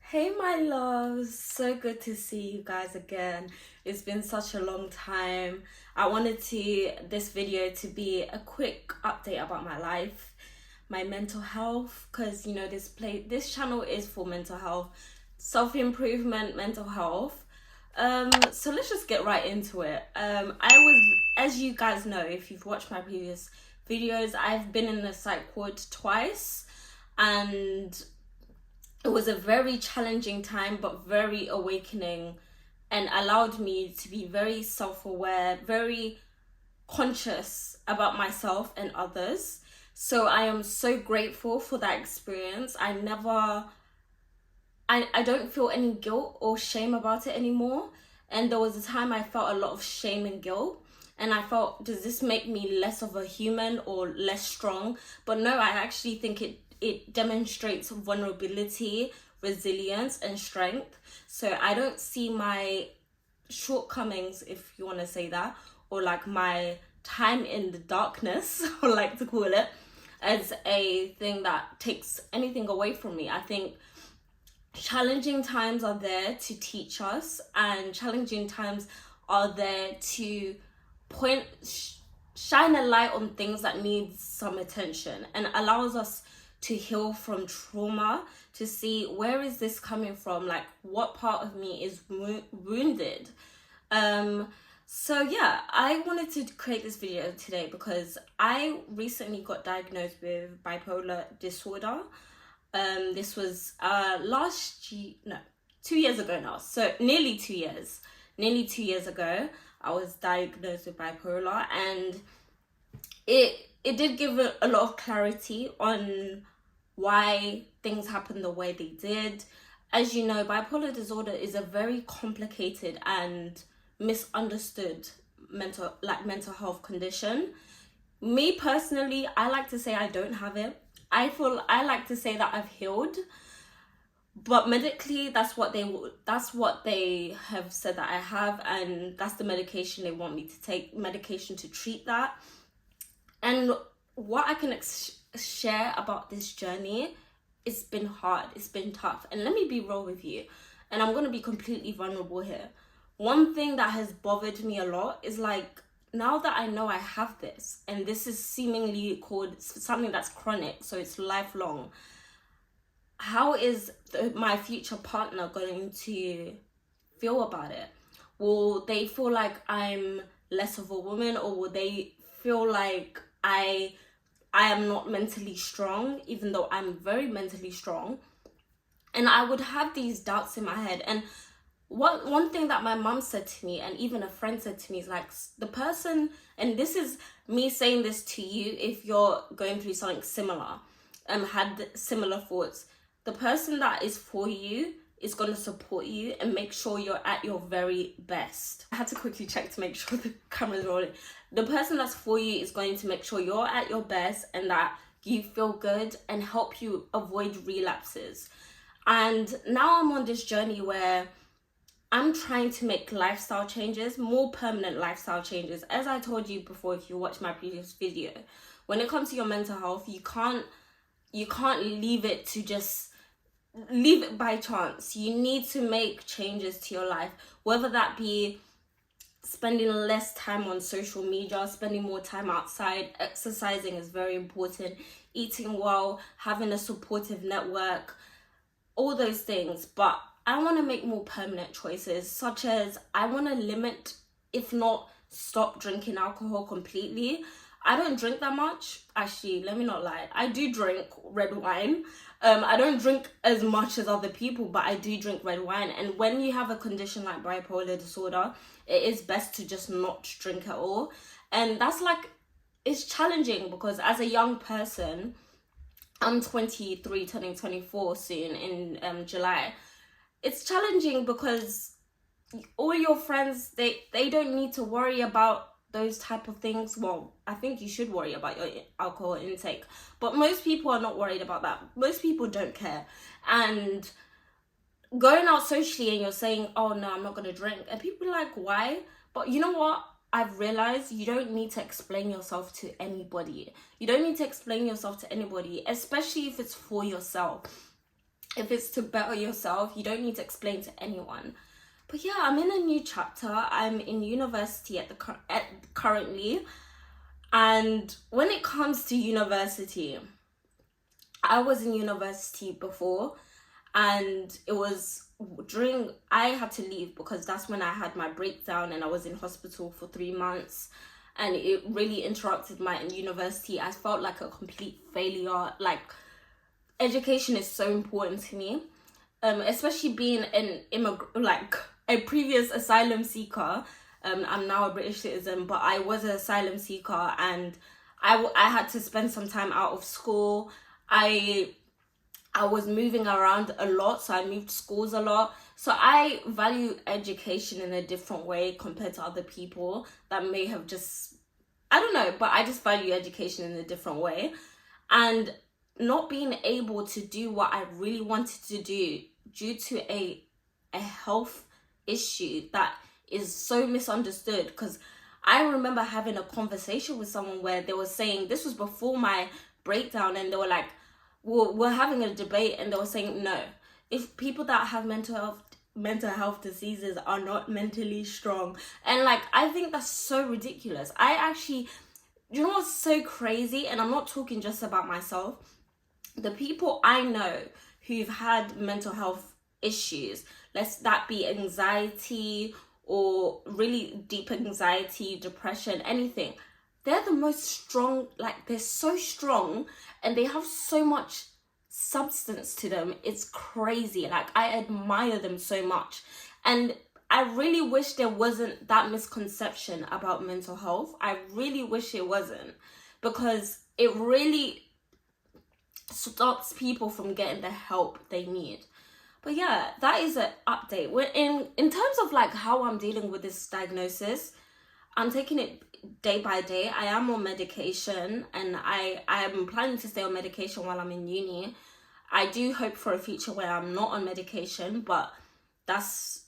Hey my loves, so good to see you guys again. It's been such a long time. I wanted this video to be a quick update about my life, my mental health, because this channel is for mental health, self-improvement, mental health. So let's just get right into it. As you guys know, if you've watched my previous videos, I've been in a psych ward twice, and it was a very challenging time but very awakening, and allowed me to be very self-aware, very conscious about myself and others. So I am so grateful for that experience. I don't feel any guilt or shame about it anymore. And there was a time I felt a lot of shame and guilt, and I felt, does this make me less of a human or less strong? But no, I actually think it demonstrates vulnerability, resilience, and strength. So I don't see my shortcomings, if you want to say that, or like my time in the darkness, I like to call it, as a thing that takes anything away from me. I think challenging times are there to teach us, and challenging times are there to shine a light on things that need some attention, and allows us to heal from trauma, to see where is this coming from, like what part of me is wounded. So yeah, I wanted to create this video today because I recently got diagnosed with bipolar disorder. This was last year, no, 2 years ago now. So nearly 2 years. Nearly 2 years ago, I was diagnosed with bipolar, and it did give a lot of clarity on why things happened the way they did. As you know, bipolar disorder is a very complicated and misunderstood mental health condition. Me personally, I like to say I don't have it. I like to say that I've healed, but medically that's what they have said that I have, and that's the medication they want me to take, medication to treat that. And what I can share about this journey, it's been hard, it's been tough. And let me be real with you, and I'm going to be completely vulnerable here. One thing that has bothered me a lot is, like, now that I know I have this, and this is seemingly called something that's chronic, so it's lifelong, how is my future partner going to feel about it? Will they feel like I'm less of a woman, or will they feel like I am not mentally strong, even though I'm very mentally strong? And I would have these doubts in my head. And one thing that my mom said to me, and even a friend said to me, is like, the person, and this is me saying this to you if you're going through something similar, had similar thoughts, the person that is for you is going to support you and make sure you're at your very best. I had to quickly check to make sure the camera's rolling. The person that's for you is going to make sure you're at your best and that you feel good, and help you avoid relapses. And now I'm on this journey where I'm trying to make lifestyle changes, more permanent lifestyle changes. As I told you before, if you watched my previous video, when it comes to your mental health, you can't leave it by chance. You need to make changes to your life, whether that be spending less time on social media, spending more time outside. Exercising is very important, eating well, having a supportive network, all those things. But I want to make more permanent choices, such as I want to limit, if not stop, drinking alcohol completely. I don't drink that much. Actually, let me not lie. I do drink red wine. I don't drink as much as other people, but I do drink red wine. And when you have a condition like bipolar disorder, it is best to just not drink at all. And that's like, it's challenging because as a young person, I'm 23, turning 24 soon in July. It's challenging because all your friends, they don't need to worry about those type of things. Well, I think you should worry about your alcohol intake, but most people are not worried about that. Most people don't care. And going out socially and you're saying, oh no, I'm not going to drink, and people are like, why? But you know what? I've realized you don't need to explain yourself to anybody. You don't need to explain yourself to anybody, especially if it's for yourself. if it's to better yourself, you don't need to explain to anyone. But yeah, I'm in a new chapter. I'm in university currently. And when it comes to university, I was in university before, and it was during, I had to leave because that's when I had my breakdown and I was in hospital for 3 months, and it really interrupted my university. I felt like a complete failure. Like, education is so important to me, especially being an like a previous asylum seeker. I'm now a British citizen, but I was an asylum seeker, and I had to spend some time out of school. I was moving around a lot, so I moved schools a lot. So I value education in a different way compared to other people that may have just, I don't know, but I just value education in a different way. And not being able to do what I really wanted to do due to a health issue that is so misunderstood. Because I remember having a conversation with someone where they were saying, this was before my breakdown, and they were like, we're having a debate, and they were saying, no, if people that have mental health diseases are not mentally strong. And like, I think that's so ridiculous. I actually, you know what's so crazy? And I'm not talking just about myself. The people I know who've had mental health issues, that be anxiety or really deep anxiety, depression, anything, they're the most strong. Like, they're so strong, and they have so much substance to them. It's crazy. Like, I admire them so much. And I really wish there wasn't that misconception about mental health. I really wish it wasn't, because it really stops people from getting the help they need. But yeah, that is an update. We're in terms of like how I'm dealing with this diagnosis, I'm taking it day by day. I am on medication, and I am planning to stay on medication while I'm in uni. I do hope for a future where I'm not on medication, but that's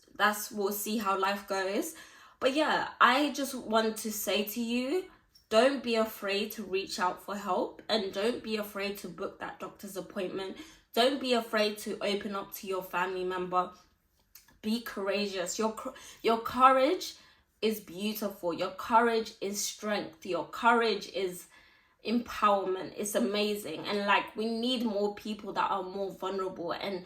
we'll see how life goes. But yeah, I just want to say to you, don't be afraid to reach out for help, and don't be afraid to book that doctor's appointment. Don't be afraid to open up to your family member. Be courageous. Your courage is beautiful. Your courage is strength. Your courage is empowerment. It's amazing. And like, we need more people that are more vulnerable and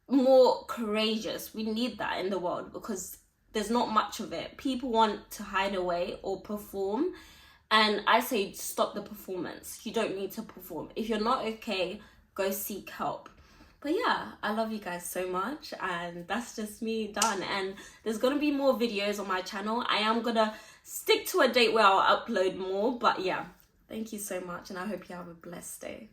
more courageous. We need that in the world, because there's not much of it. People want to hide away or perform, and I say stop the performance. You don't need to perform. If you're not okay, go seek help. But yeah, I love you guys so much, and that's just me done. And there's gonna be more videos on my channel. I am gonna stick to a date where I'll upload more, but yeah, thank you so much, and I hope you have a blessed day.